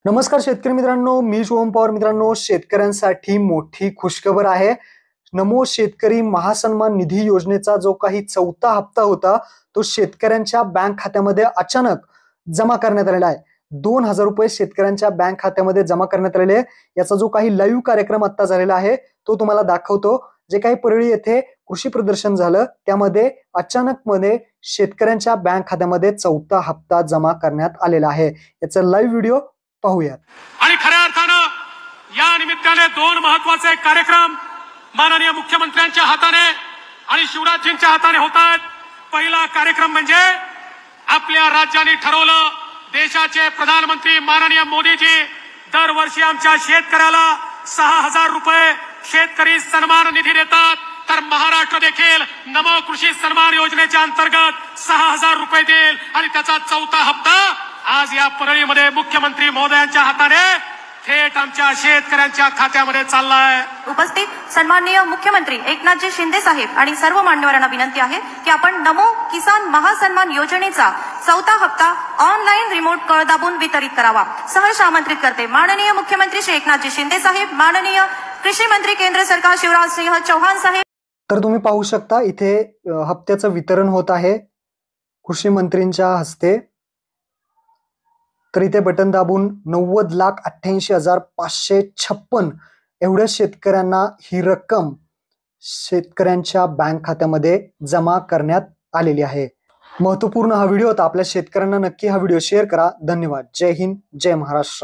नमस्कार शेतकरी मित्रांनो, मी शुभम पवार. मित्रांनो, शेतकऱ्यांसाठी मोठी खुशखबर आहे. नमो शेतकरी महासन्मान निधी योजनेचा जो काही चौथा हप्ता होता तो शेतकऱ्यांच्या बँक खात्यामध्ये अचानक जमा करण्यात आलेला आहे. 2,000 रुपये शेतकऱ्यांच्या बँक खात्यामध्ये जमा करण्यात आलेले आहे. याचा जो काही लाईव्ह कार्यक्रम आता झालेला आहे तो तुम्हाला दाखवतो. जे काही परळी येथे कृषी प्रदर्शन झालं त्यामध्ये अचानकमध्ये शेतकऱ्यांच्या बँक खात्यामध्ये चौथा हप्ता जमा करण्यात आलेला आहे. याचा लाईव्ह व्हिडिओ पाहूयात. आणि खऱ्या अर्थानं या निमित्ताने दोन महत्त्वाचे कार्यक्रम माननीय मुख्यमंत्र्यांच्या हाताने आणि शिवराजजींच्या हाताने होत आहेत. पहिला कार्यक्रम म्हणजे आपल्या राज्याने ठरवलं, देशाचे प्रधानमंत्री माननीय मोदीजी दरवर्षी आमच्या शेतकऱ्याला 6,000 रुपये शेतकरी सन्मान निधी देतात. तर महाराष्ट्र देखील नमो कृषी सन्मान योजनेच्या अंतर्गत 6,000 रुपये देईल आणि त्याचा चौथा हप्ता आज या परळीमध्ये मुख्यमंत्री महोदयांच्या हाताने थेट आमच्या शेतकऱ्यांच्या खात्यामध्ये चाललाय. उपस्थित सन्माननीय मुख्यमंत्री एकनाथजी शिंदे साहेब आणि सर्व मान्यवरांना विनंती आहे की आपण नमो किसान महासन्मान योजनेचा चौथा हप्ता ऑनलाईन रिमोट कळ दाबून वितरित करावा. सहर्ष आमंत्रित करते माननीय मुख्यमंत्री श्री एकनाथजी शिंदे साहेब, माननीय कृषी मंत्री केंद्र सरकार शिवराज सिंह चौहान साहेब. तर तुम्ही पाहू शकता इथे हप्त्याचं वितरण होत आहे कृषी मंत्रींच्या हस्ते. तर इथे बटन दाबून 90,88,556 एवढ्या शेतकऱ्यांना ही रक्कम शेतकऱ्यांच्या बँक खात्यामध्ये जमा करण्यात आलेली आहे. महत्त्वपूर्ण हा व्हिडिओ होता. आपल्या शेतकऱ्यांना नक्की हा व्हिडिओ शेअर करा. धन्यवाद. जय हिंद, जय महाराष्ट्र.